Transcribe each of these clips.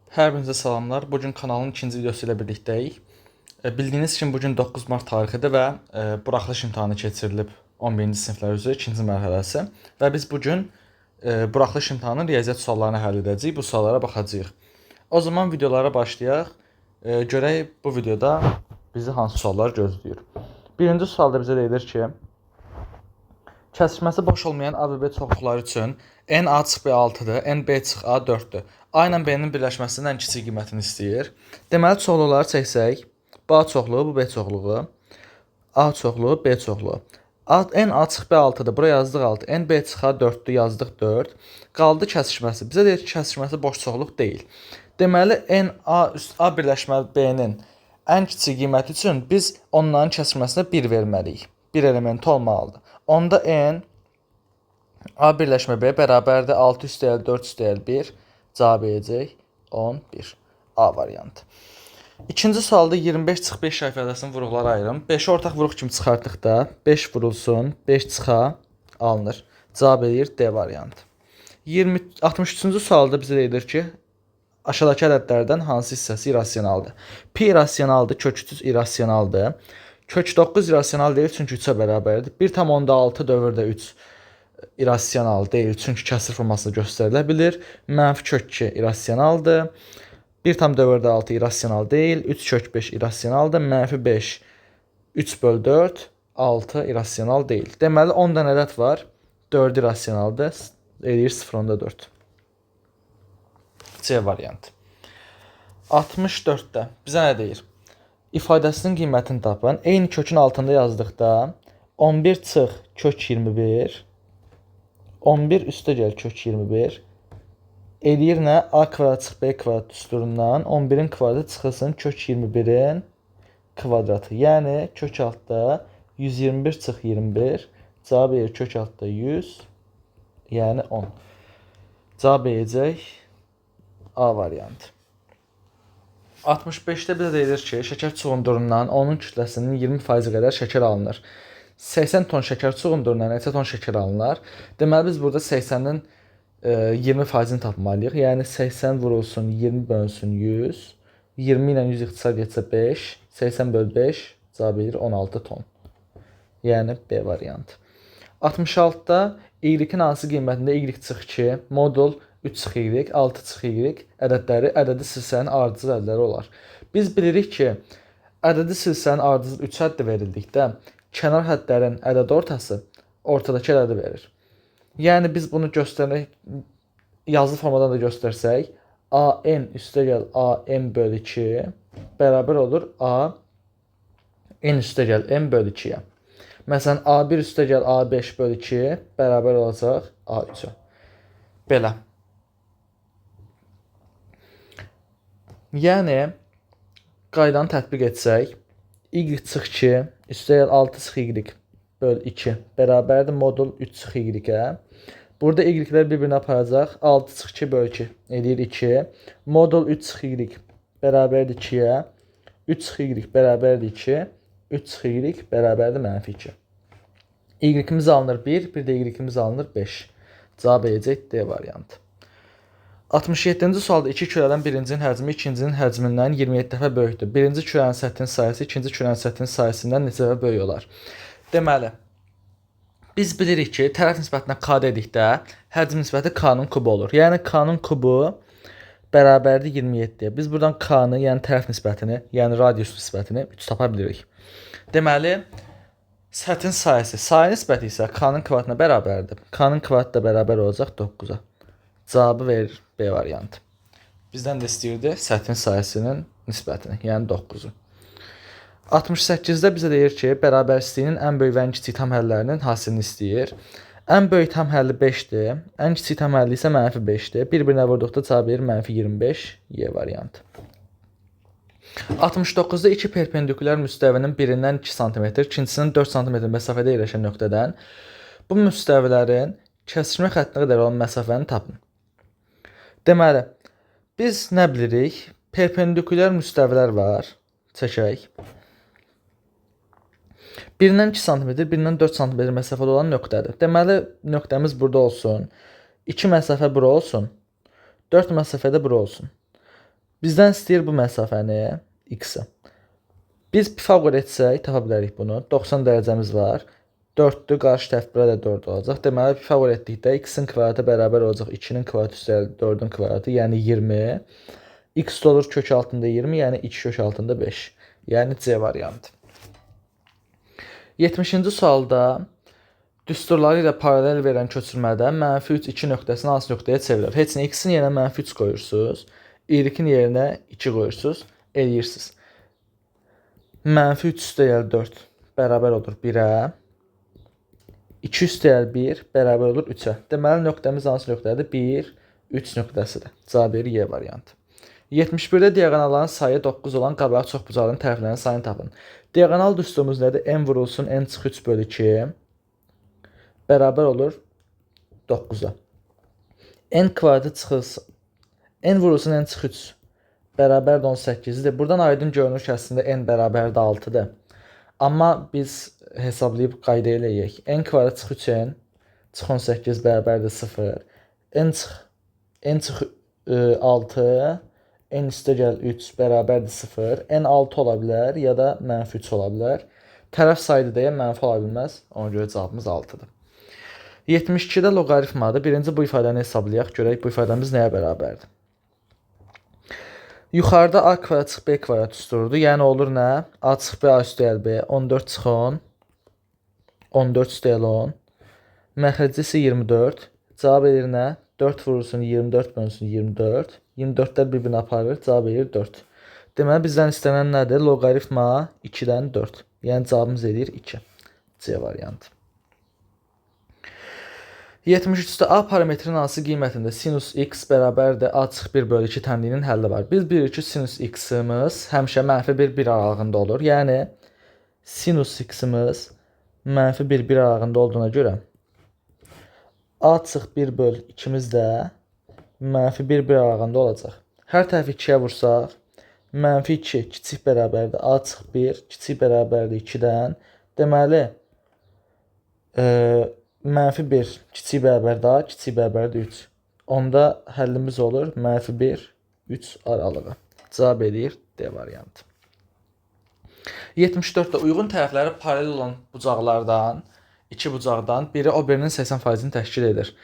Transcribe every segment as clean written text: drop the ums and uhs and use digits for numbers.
Hər birinizə salamlar. Bugün kanalın ikinci videosu ilə birlikdəyik. Bildiyiniz kimi bugün 9 mart tarixidir və buraxılış imtahanı keçirilib 11-ci siniflər üzrə ikinci mərhələsi və biz bugün buraxılış imtahanının riyaziyyat suallarını həll edəcəyik. Bu suallara baxacağıq. O zaman videolara başlayaq. Görək bu videoda bizi hansı suallar gözləyir. Birinci sualda bizə deyilir ki, kəsişməsi boş olmayan A və B çoxluqları üçün n A çıxı B 6-dır, n B çıxı A 4-dür. A ilə B-nin birləşməsinin ən kiçik qiymətini istəyir. Deməli, çoxluqları çəksək, bu A çoxluğu, bu B çoxluğu, A çoxluğu, B çoxluğu. N A çıxı B 6-dır, bura yazdıq 6, n B çıxı A 4-dür, yazdıq 4. Qaldı kəsişməsi. Bizə deyir ki, kəsişməsi boş çoxluq deyil. Deməli, n A üst A birləşmə B-nin ən kiçik qiyməti üçün biz onların kəsişməsinə 1 verməliyik. 1 elementi olmalıdır. Onda n A birləşmə B bərabərdir 6 üstəgəl 4 üstəgəl 1 cavab edəcək 11. A variantı. İkinci sualda 25 çıx 5 ifadəsinin vuruqları ayırın. 5-i ortaq vuruq kimi çıxartdıqda 5 vurulsun, 5 çıxa alınır. Cavab edir D variantı. 63-cü sualda bizə deyilir ki, aşağıdakı ədədlərdən hansı hissəsi irrasionaldır? Pi irrasionaldır, kök 3 irrasionaldır. Kök 9 irrasional deyil, çünki 3-ə bərabərdir. 1,6 dövrdə 3 irrasional deyil, çünki kəsr formasında göstərilə bilir. Mənfi kök 2 irrasionaldır. 1,6 irrasional deyil, 3 kök 5 irrasionaldır. Mənfi 5, 3 böl 4, 6 irrasional deyil. Deməli, 10 dənə ədəd var, 4 irrasionaldır, edir 0,4. C variantı. 64-də bizə nə deyir? İfadəsinin qiymətini tapın. Eyni kökün altında yazdıqda 11 çıx kök 21, 11 üstəgəl kök 21 eləyir nə? A kvadrat çıx B kvadrat düsturundan 11-in kvadratı çıxılsın kök 21-in kvadratı. Yəni kök altda 121 çıx 21 cavab edir kök altda 100, yəni 10. Cavab edəcək A variantı. 65-də bizə deyilir ki, şəkər çuğundurundan onun kütləsinin 20% qədər şəkər alınır. 80 ton şəkər çuğundurundan neçə ton şəkər alınır? Deməli, biz burada 80-nin 20%-ni tapmalıyıq. Yəni 80 vurulsun, 20 bölünsün 100. 20 ilə 100 ixtisar getsə 5. 80 böl 5 cavab edir 16 ton. Yəni B variantı. 66-da Y-in hansı qiymətində Y çıx 2, modul 3 çıx Y, 6 çıx Y ədədləri ədədi silsənin ardıcıl ədədləri olar. Biz bilirik ki, ədədi silsənin ardıcıl 3 həddi verildikdə kənar hədlərin ədəd ortası ortadakı ədədi verir. Yəni biz bunu göstərək, yazılı formadan da göstərsək, AN üstəgəl AM bölü 2 bərabər olur AN üstəgəl M bölü 2-yə. Məsələn, A1 üstəgəl A5 bölü 2 bərabər olacaq A3-ə. Belə. Yəni, qaydanı tətbiq etsək, Y çıx 2 üstəgəl 6 çıx Y böl 2 bərabərdir modul 3 çıx Y-ə. Burada Y-lər bir-birini aparacaq. 6 çıx 2 böl 2 edir 2. Modul 3 çıx Y bərabərdir 2-yə. 3 çıx Y bərabərdir 2. 3 çıx Y bərabərdir mənfi 2. Y-imiz alınır 1, bir də Y-imiz alınır 5. Cavab edəcək D variantı. 67-ci sualda iki kürədən birincinin həcmi ikincinin həcmindən 27 dəfə böyükdür. Birinci kürənin səthinin sayısı ikinci kürənin səthinin sayısından neçə dəfə böyük olar? Deməli, biz bilirik ki, tərəf nisbətinə K dedikdə həcm nisbəti K-nın kubu olur. Yəni K-nın kubu bərabərdir 27-yə. Biz buradan K-nı, yəni tərəf nisbətini, yəni radius nisbətini 3 tapa bilirik. Deməli, səthin sayısı, sayı nisbəti isə K-nın kvadratına bərabərdir. K-nın kvadratı da bərabər olacaq 9-a. Cavabı verir B variantı. Bizdən də istəyirdi səthin sayısının nisbətini, yəni 9-u. 68-də bizə deyir ki, bərabərsizliyinin ən böyük və ən kiçik tam həllərinin hasilini istəyir. Ən böyük tam həlli 5-dir, ən kiçik tam həlli isə mənfi 5-dir. Bir-birinə vurduqda cavab verir mənfi 25, Y variantı. 69-da iki perpendikulyar müstəvinin birindən 2 cm, ikincisinin 4 cm məsafədə yerləşən nöqtədən bu müstəvilərin kəsişmə xəttinə qədər olan məsafəni tapın. Deməli, biz nə bilirik? Perpendikulyar müstəvilər var. Çəkək. Birindən 2 cm, birindən 4 cm məsafədə olan nöqtədir. Deməli, nöqtəmiz burada olsun. 2 məsafə bura olsun. 4 məsafədə bura olsun. Bizdən istəyir bu məsafəni x-i. Biz Pifaqor etsək tapa bilərik bunu. 90 dərəcəmiz var. 4-dür, qarşı tərəfdə də 4 olacaq. Deməli Pifaqor etdikdə x-in kvadratı bərabər olacaq 2-nin kvadratı üstəgəl 4-ün kvadratı, yəni 20. X olur kök altında 20, yəni 2 kök altında 5. Yəni C variantı. 70-ci sualda düsturları ilə paralel verən köçürmədə -3 2 nöqtəsini hansı nöqtəyə çevirir? Heç nə x-in yerinə -3 qoyursunuz. Y-in yerinə 2 qoyursunuz. Eləyirsiniz. -3 üstəgəl 4 bərabər olur 1-ə. 2 üstəgəl 1 bərabər olur 3-ə. Deməli, nöqtəmiz hansı nöqtədir? 1, 3 nöqtəsidir. Cavab verir Y variantı. 71-də diaqonalların sayı 9 olan qabağı çoxbucaqlının tərəflərinin sayını tapın. Diaqonal düsturumuz nədir? N vurulsun N çıx 3 bölü 2 bərabər olur 9-a. N kvadratı çıxılsın. N vurulsun N çıx 3 bərabər 18-dir. Buradan aydın görünür ki, əslində N bərabər də 6-dır. Amma biz hesablayıb qayda eləyək. N kvadrat çıx 3N çıx 18 bərabərdir 0. N çıx 6 N üstəgəl 3 bərabərdir 0. N 6 ola bilər ya da -3 ola bilər. Tərəf saydı deyə mənfi ola bilməz. Ona görə cavabımız 6-dır. 72-də loqaritmadır. Birinci bu ifadəni hesablayaq. Görək bu ifadəmiz nəyə bərabərdir? Yuxarıda a kvadrat çıx b kvadrat düsturudur. Yəni olur nə? A çıx b a üstəgəl b 14 çıx 10. 14 üstəgəl 10. Məxrəci isə 24. Cavab edir nə? 4 vurursun 24 bölünsün 24. 24-lər bir-birini aparır. Cavab edir 4. Deməli bizdən istənilən nədir? Loqaritma 2-dən 4. Yəni cavabımız edir 2. C variantı. 73-də A parametrinin hansı qiymətində sinus x bərabərdir a çıx 1 bölü 2 tənliyinin həlli var. Biz bilirik ki, sinus x-imiz həmişə -1 aralığında olur. Yəni sinus x-imiz -1 aralığında olduğuna görə a çıx 1 bölü 2-miz də -1 aralığında olacaq. Hər tərəfi 2-yə vursaq, -2 kiçik bərabərdir a çıx 1 kiçik bərabərdir 2-dən. Deməli, -1 kiçik bərabərdir a, kiçik bərabərdir 3. Onda həllimiz olur -1, 3 aralığı. Cavab edir D variantı. 74-də uyğun tərəfləri paralel olan bucaqlardan, iki bucaqdan biri o birinin 80%-ni təşkil edir.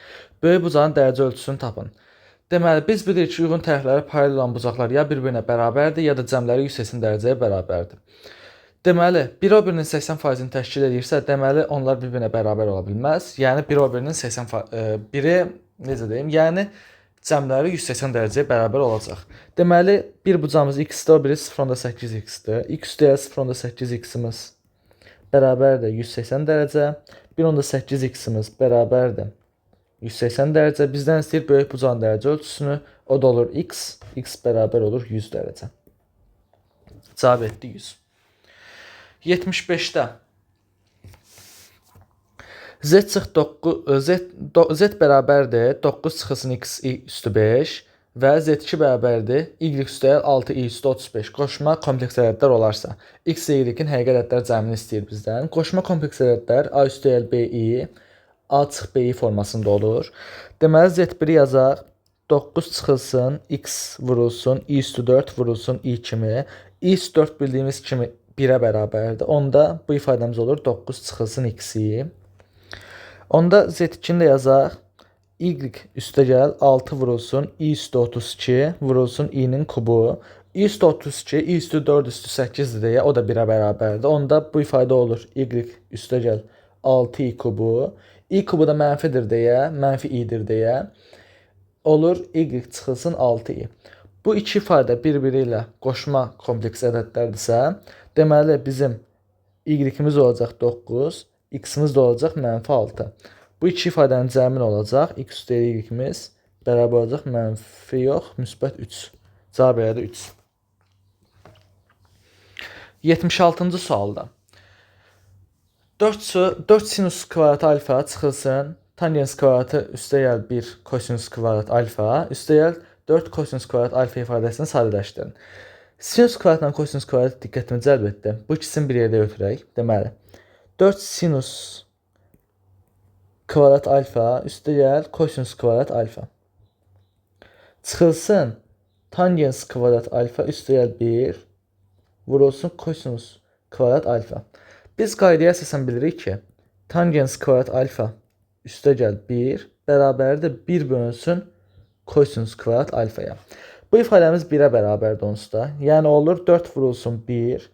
Böyük bucağın dərəcə ölçüsünü tapın. Deməli, biz bilirik ki, uyğun tərəfləri paralel olan bucaqlar ya bir-birinə bərabərdir, ya da cəmləri 180 dərəcəyə bərabərdir. Deməli, biri o birinin 80%-ni təşkil edirsə, deməli onlar bir-birinə bərabər ola bilməz. Yəni biri o birinin 80%, biri necə deyim? Yəni cəmləri 180 dərəcəyə bərabər olacaq. Deməli, bir bucağımız x-dir, o biri 0.8 x-dir. X üstəgəl 0.8 x-imiz bərabərdir 180 dərəcə. 1.8 x-imiz bərabərdir 180 dərəcə. Bizdən istəyir böyük bucağın dərəcə ölçüsünü. O da olur x. X bərabər olur 100 dərəcə. Cavab etdi 100. 75-də z bərabərdir 9 çıxılsın x üstü 5 və z2 bərabərdir y üstəgəl 6 i üstü 35. Qoşma kompleks ədədlər olarsa, x və y-in həqiqi ədədlər cəmini istəyir bizdən. Qoşma kompleks ədədlər a üstəgəl bi, a çıx bi formasında olur. Deməli z1-i yazaq. 9 çıxılsın x vurulsun i üstü 4 vurulsun i kimi. i üstü 4 bildiyimiz kimi 1-ə bərabərdir. Onda bu ifadəmiz olur 9 çıxılsın x-i. Onda z2-ni də yazaq. Y üstəgəl 6 vurulsun i üstü 32 vurulsun i-nin kubu. i üstü 32, i üstü 4 üstü 8-dir deyə o da 1-ə bərabərdir. Onda bu ifadə olur y üstəgəl 6i kubu. i kubu da mənfidir deyə, mənfi i-dir deyə olur y çıxılsın 6i. Bu iki ifadə bir-biri ilə qoşma kompleks ədədlərdirsə, deməli bizim y-imiz olacaq 9, x-imiz də olacaq -6. Bu iki ifadənin cəmi olacaq. X üstəgəl y-imiz bərabər olacaq mənfi yox, müsbət 3. Cavab elədi 3. 76-cı sualda 4 sinus kvadratı alfa çıxılsın tangens kvadratı üstəgəl 1 kosinus kvadrat alfa üstəgəl 4 kosinus kvadrat alfa ifadəsini sadələşdirin. Sinus kvadratla kosinus kvadrat diqqətimi cəlb etdi. Bu ikisini bir yerdə götürək. Deməli, 4 sinus kvadrat alfa üstəgəl kosinus kvadrat alfa çıxılsın tangens kvadrat alfa üstəgəl 1 vurulsun kosinus kvadrat alfa. Biz qaydaya əsasən bilirik ki, tangens kvadrat alfa üstəgəl 1 bərabərdir 1 bölünsün kosinus kvadrat alfaya. Bu ifadəmiz 1-ə bərabərdir onsuz da. Yəni olur 4 vurulsun 1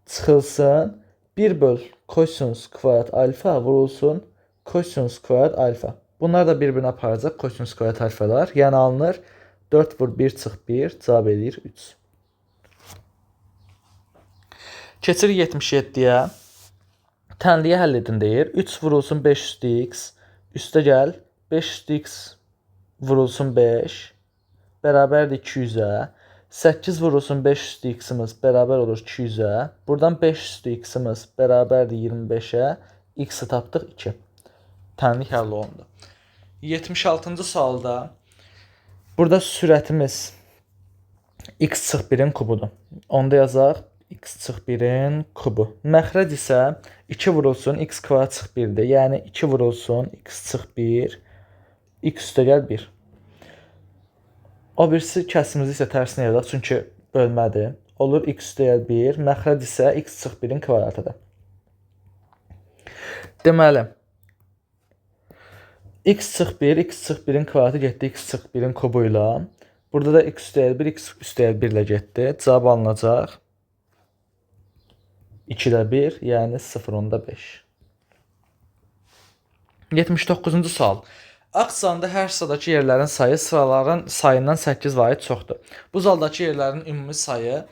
çıxılsın 1 böl kosinus kvadrat alfa vurulsun kosinus kvadrat alfa. Bunlar da bir-birinə aparacaq kosinus kvadrat alfalar. Yəni alınır 4 vur 1 çıx 1 cavab edir 3. Keçir 77-yə. Tənliyə həll edin deyir. 3 vurulsun 5 üstü x üstə gəl 5 üstü x vurulsun 5 bərabərdir 200-ə. 8 vurulsun 5 üstü x-imiz bərabər olur 200-ə. Buradan 5 üstü x-imiz bərabərdir 25-ə. X-i tapdıq 2. Tənlik həll olundu. 76-cı sualda burada sürətimiz x çıx 1-in kubudur. Onda yazaq x çıx 1-in kubu. Məxrəc isə 2 vurulsun x kvadrat çıx 1-dir. Yəni 2 vurulsun x çıx 1 x üstəgəl 1. O birisi kəsimizi isə tərsinə yazaq, çünki bölmədir. Olur x üstəgəl 1, məxrəc isə x çıx 1-in kvadratıdır. Deməli, x çıx 1, x çıx 1-in kvadratı getdi x çıx 1-in kubu ilə. Burada da x üstəgəl 1, x üstəgəl 1 ilə getdi. Cavab alınacaq 2-də 1, yəni 0.5. 79-cu sual. Aksiyanda hər sıradakı yerlərin sayı sıraların sayından 8 vahid çoxdur. Bu zaldakı yerlərin ümumi sayı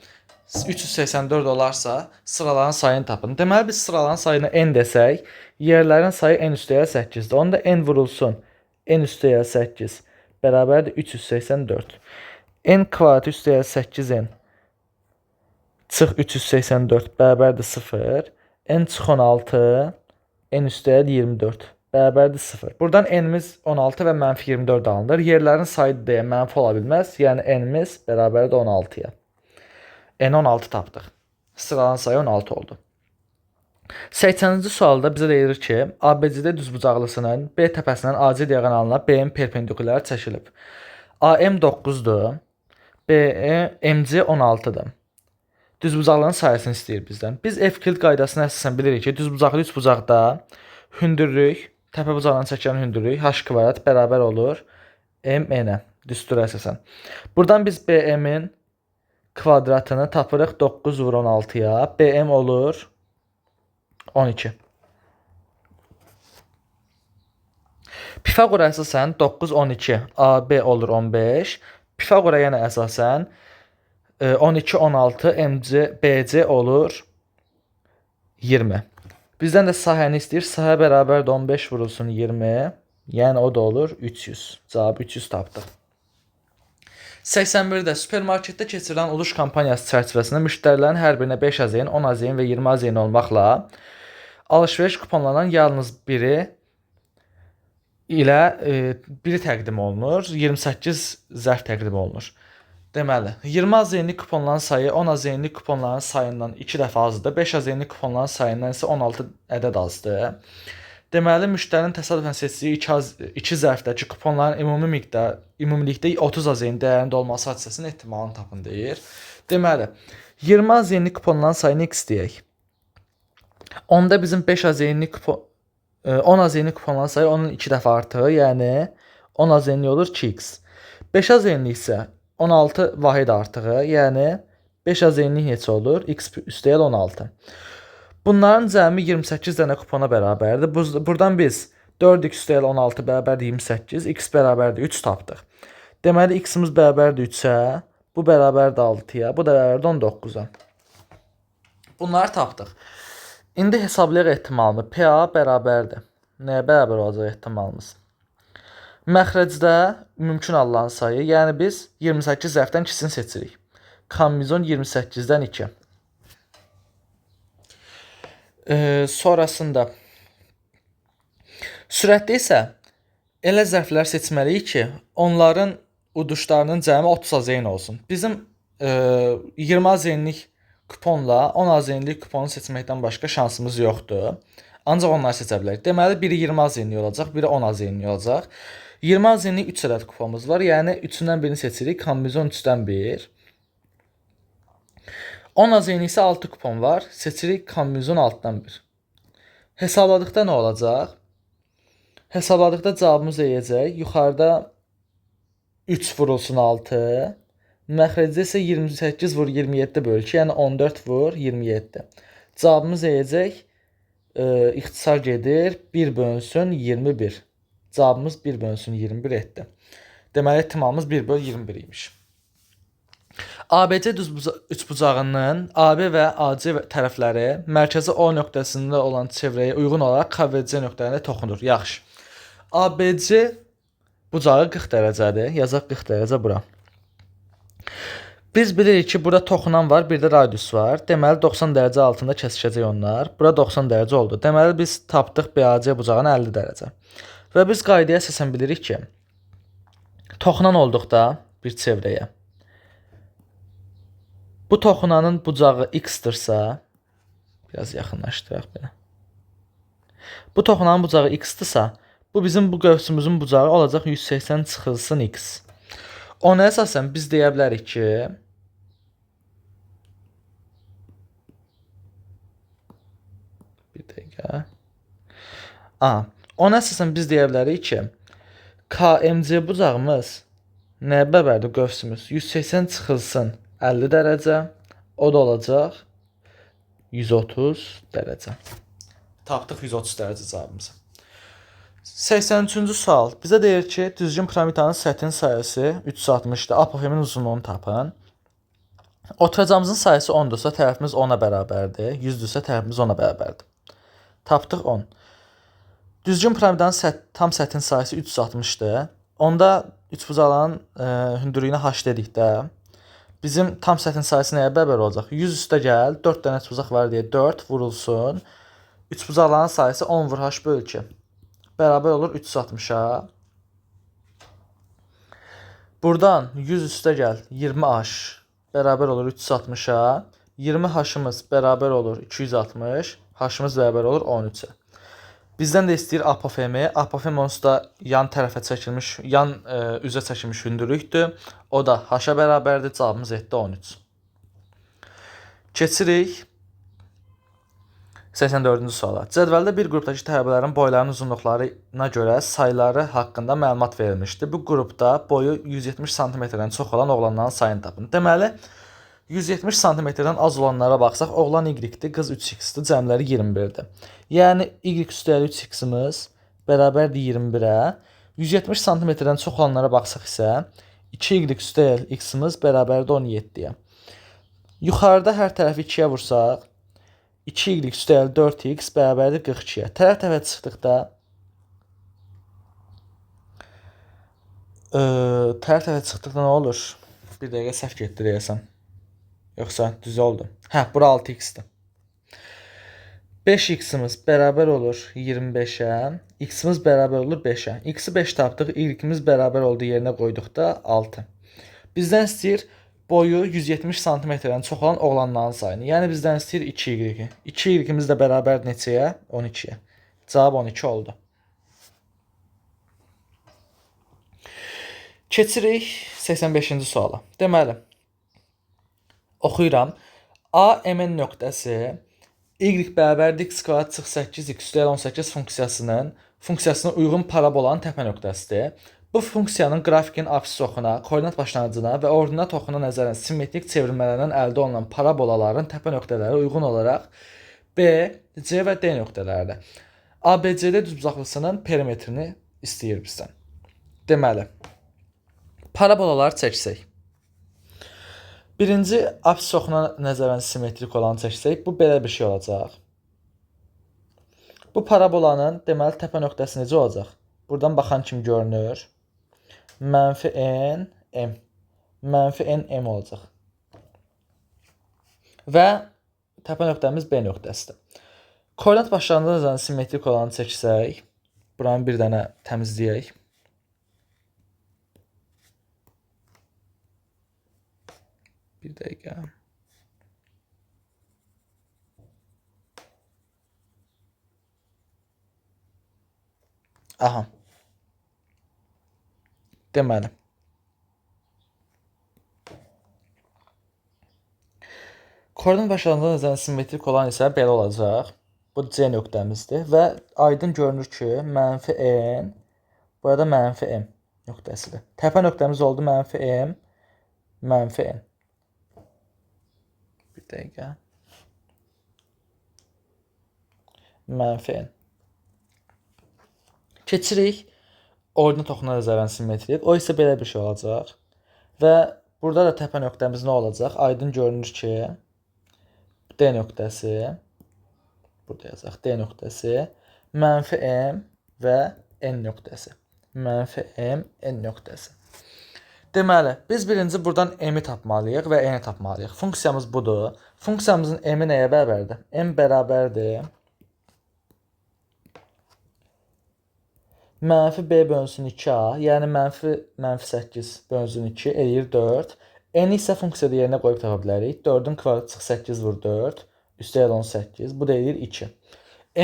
384 olarsa sıraların sayını tapın. Deməli biz sıraların sayını n desək, yerlərin sayı n üstəgəl 8-dir. Onda n vurulsun n üstəgəl 8 bərabərdir 384. N kvadrat üstəgəl 8n çıx 384 bərabərdir 0. N çıx 16 n üstəgəl 24 bərabərdir 0. Buradan n-imiz 16 və mənfi 24 alınır. Yerlərin sayı deyə mənfi ola bilməz. Yəni n-imiz bərabərdir 16-ya. N16 tapdıq. Sıraların sayı 16 oldu. 80-ci sualda bizə deyilir ki, ABC düzbucaqlısının B təpəsindən AC diaqonalına BM perpendikulyar çəkilib. AM 9-dur. MC 16-dır. Düzbucaqlığın sayısını istəyir bizdən. Biz Evklid qaydasına əsasən bilirik ki, düzbucaqlı üçbucaqda hündürlük, təpə bucağından çəkilən hündürlük h kvadrat bərabər olur m-ə. Düstura əsasən. Buradan biz BM-in kvadratını tapırıq 9 vur 16-ya. BM olur 12. Pifaqora əsasən 9, 12, AB olur 15. Pifaqora yenə əsasən 12, 16, BC olur 20. Bizdən də sahəni istəyir. Sahə bərabərdir 15 vurulsun 20. Yəni o da olur 300. Cavab 300 tapdıq. 81-də supermarketdə keçirilən uluş kampaniyası çərçivəsində müştərilərin hər birinə 5 AZN, 10 AZN və 20 AZN olmaqla alış-veriş kuponlarından yalnız biri ilə biri təqdim olunur, 28 zərf təqdim olunur. Deməli, 20 AZN-lik kuponların sayı 10 AZN-lik kuponların sayından 2 dəfə azdır, 5 AZN-lik kuponların sayından isə 16 ədəd azdır. Deməli, müştərinin təsadüfən seçdiyi 2 zərfdəki kuponların ümumilikdə 30 AZN dəyərində olması hadisəsinin ehtimalını tapın deyir. Deməli, 20 AZN-lik kuponların sayını x deyək. Onda bizim 5 AZN-lik kupon 10 AZN-lik kuponların sayı onun 2 dəfə artığı, yəni 10 AZN olur 2x. 5 AZN-lik isə 16 vahid artığı, yəni 5 AZN-lik neçə olur? X üstəgəl 16. Bunların cəmi 28 dənə kupona bərabərdir. Buradan biz 4x üstəgəl 16 bərabərdir 28, x bərabərdir 3 tapdıq. Deməli, x-imiz bərabərdir 3-ə, bu bərabərdir 6-ya, bu da bərabərdir 19-a. Bunları tapdıq. İndi hesablayaq ehtimalını. PA bərabərdir. Nəyə bərabər olacaq ehtimalımız? Məxrəcdə mümkün alınan sayı, yəni biz 28 zərfdən 2-sini seçirik. Kombinizon 28-dən 2. Sonrasında sürətdə isə elə zərflər seçməliyik ki, onların uduşlarının cəmi 30 AZN olsun. Bizim 20 AZN-lik kuponla 10 AZN-lik kuponu seçməkdən başqa şansımız yoxdur. Ancaq onları seçə bilərik. Deməli, biri 20 AZN olacaq, biri 10 AZN olacaq. 20 az enlik 3 ədəd kupamız var. Yəni 3-dən birini seçirik. Kombinezon 3-dən 1. 10 az enlik isə 6 kupam var. Seçirik kombinezon 6-dan 1. Hesabladıqda nə olacaq? Hesabladıqda cavabımız deyəcək. Yuxarıda 3 vurulsun 6. Məxrəcdə isə 28 vur 27 bölü 2, yəni 14 vur 27. Cavabımız deyəcək, ixtisar gedir, 1 bölünsün 21. Cavabımız 1 bölünsün 21 etdi. Deməli, ehtimalımız 1 bölü 21 imiş. ABC üçbucağının AB və AC tərəfləri mərkəzi O nöqtəsində olan çevrəyə uyğun olaraq KVC nöqtələrində toxunur. Yaxşı. ABC bucağı 40 dərəcədir. Yazaq 40 dərəcə bura. Biz bilirik ki, burada toxunan var, bir də radius var. Deməli, 90 dərəcə altında kəsişəcək onlar. Bura 90 dərəcə oldu. Deməli, biz tapdıq BAC bucağına 50 dərəcə. Və biz qaydaya əsasən bilirik ki, toxunan olduqda bir çevrəyə, bu toxunanın bucağı x-dırsa, biraz yaxınlaşdıraq belə. Bu toxunanın bucağı x-dırsa, bu bizim bu qövsümüzün bucağı olacaq 180 çıxılsın x. Ona əsasən biz deyə bilərik ki, ona əsasən biz deyə bilərik ki, KMC bucağımız nəyə bərabərdir qövsümüz? 180 çıxılsın 50 dərəcə, o da olacaq 130 dərəcə. Tapdıq 130 dərəcə cavabımızı. 83-cü sual. Bizə deyir ki, düzgün piramidanın səthinin sayısı 360-dır. Apofemin uzunluğunu tapın. Oturacağımızın sayısı 10-dursa tərəfimiz 10-a bərabərdir. 100-dürsə tərəfimiz 10-a bərabərdir. Tapdıq 10. Düzgün piramidanın tam səthin sayısı 360-dır. Onda üçbucaqların hündürlüyünə h dedikdə bizim tam səthin sayısı nəyə bərabər olacaq? 100 üstə gəl, 4 dənə üçbucaq var deyə 4 vurulsun. Üçbucaqların sayısı 10 vur h bölü 2. Bərabər olur 360-a. Buradan 100 üstə gəl 20h bərabər olur 360-a. 20h'ımız bərabər olur 260. H'ımız bərabər olur 13-ə. Bizdən də istəyir apofemi. Apofem onsuz da yan tərəfə çəkilmiş, yan üzə çəkilmiş hündürlükdür. O da h-a bərabərdir. Cavabımız etdi 13. Keçirik 84-cü suala. Cədvəldə bir qrupdakı tələbələrin boylarının uzunluqlarına görə sayları haqqında məlumat verilmişdir. Bu qrupda boyu 170 sm-dən çox olan oğlanların sayını tapın. Deməli, 170 sm-dən az olanlara baxsaq, oğlan y-dir, qız 3x-dir, cəmləri 21-dir. Yəni, y üstəlik 3x-imiz bərabərdir 21-ə. 170 sm-dən çox olanlara baxsaq isə, 2y üstəlik x-imiz bərabərdir 17-yə. Yuxarıda hər tərəfi 2-yə vursaq, 2y üstəlik 4x bərabərdir 42-yə. Tərəf-tərəfə çıxdıqda nə olur? Bir dəqiqə səhv getdi deyəsəm. Yoxsa düz oldu. Bura 6x-dir. 5x-imiz bərabər olur 25-ə. X-imiz bərabər olur 5-ə. X-i 5 tapdıq. Y-imiz bərabər olduğu yerinə qoyduqda 6. Bizdən istəyir boyu 170 sm-dən çox olan oğlanların sayını. Yəni bizdən istəyir 2y. 2y-imiz də bərabər neçəyə? 12-yə. Cavab 12 oldu. Keçirik 85-ci suala. Deməli, oxuyuram. A, MN nöqtəsi y bərabərdir x kvadrat çıx 8x üstəlik 18 funksiyasına uyğun parabolanın təpə nöqtəsidir. Bu funksiyanın qrafikin apsis oxuna, koordinat başlanğıcına və ordinat oxuna nəzərən simmetrik çevrilmələrindən əldə olunan parabolaların təpə nöqtələri uyğun olaraq B, C və D nöqtələridir. ABC-də düzbucaqlısının perimetrini istəyir bizdən. Deməli, parabolaları çəksək. Birinci apsis oxuna nəzərən simmetrik olanı çəksək, bu belə bir şey olacaq. Bu parabolanın deməli təpə nöqtəsi necə olacaq? Buradan baxan kimi görünür. Mənfi n, m. Mənfi n, m olacaq. Və təpə nöqtəmiz B nöqtəsidir. Koordinat başlarında nəzərən simmetrik olanı çəksək, buranı bir dənə təmizləyək. Bir dəqiqə. Aha. Deməli, koordinat başlanğıcında nəzərən simmetrik olan isə belə olacaq. Bu C nöqtəmizdir və aydın görünür ki, mənfi n, burada mənfi m nöqtəsidir. Təpə nöqtəmiz oldu mənfi m, mənfi n. Bir dəqiqə. Mənfi n. Keçirik ordinat oxuna nəzərən simmetrik. O isə belə bir şey olacaq. Və burada da təpə nöqtəmiz nə olacaq? Aydın görünür ki, D nöqtəsi, burada yazaq, D nöqtəsi, mənfi M və N nöqtəsi. Mənfi M, N nöqtəsi. Deməli, biz birinci buradan M-i tapmalıyıq və N-i tapmalıyıq. Funksiyamız budur. Funksiyamızın M-i nəyə bərabərdir? M bərabərdir mənfi B bölünsün 2A, yəni mənfi 8 bölünsün 2 eləyir 4. N isə funksiyada yerinə qoyub tapa bilərik. 4-ün kvadratı çıx 8 vur 4, üstəgəl 18. Bu da eləyir 2.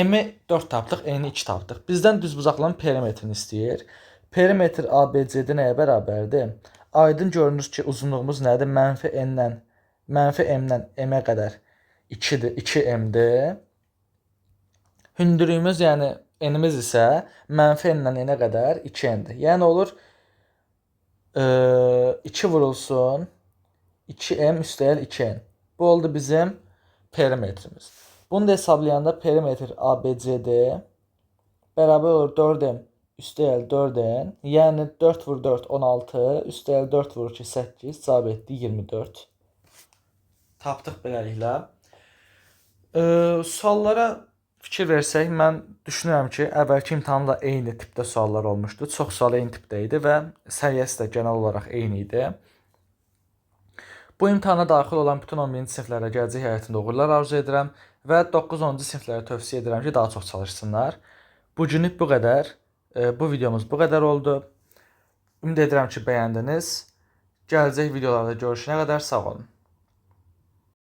M-i 4 tapdıq, N-i 2 tapdıq. Bizdən düzbucaqlının perimetrini istəyir. Perimetr ABCD nəyə bərabərdir? Aydın görünür ki, uzunluğumuz nədir? Mənfi M-dən M-ə qədər 2-dir, 2M-dir. Hündürlüyümüz, yəni N-imiz isə mənfi N-dən N-ə qədər 2N-dir. Yəni olur 2 vurulsun 2M üstəgəl 2N. Bu oldu bizim perimetrimiz. Bunu da hesablayanda perimetr ABCD bərabər olur 4M üstəgəl 4N. Yəni 4 vur 4 16 üstəgəl 4 vur 2 8 cavab etdi 24. Tapdıq beləliklə. Suallara fikir versək, mən düşünürəm ki, əvvəlki imtahanda eyni tipdə suallar olmuşdu. Çox sual eyni tipdə idi və səviyyəsi də genel olaraq eyni idi. Bu imtahana daxil olan bütün 11-ci siniflərə gələcək həyatında uğurlar arzu edirəm və 9-10-cu siniflərə tövsiyə edirəm ki, daha çox çalışsınlar. Bugünlük bu qədər. Bu videomuz bu qədər oldu. Ümid edirəm ki, bəyəndiniz. Gələcək videolarda görüşənə qədər sağ olun.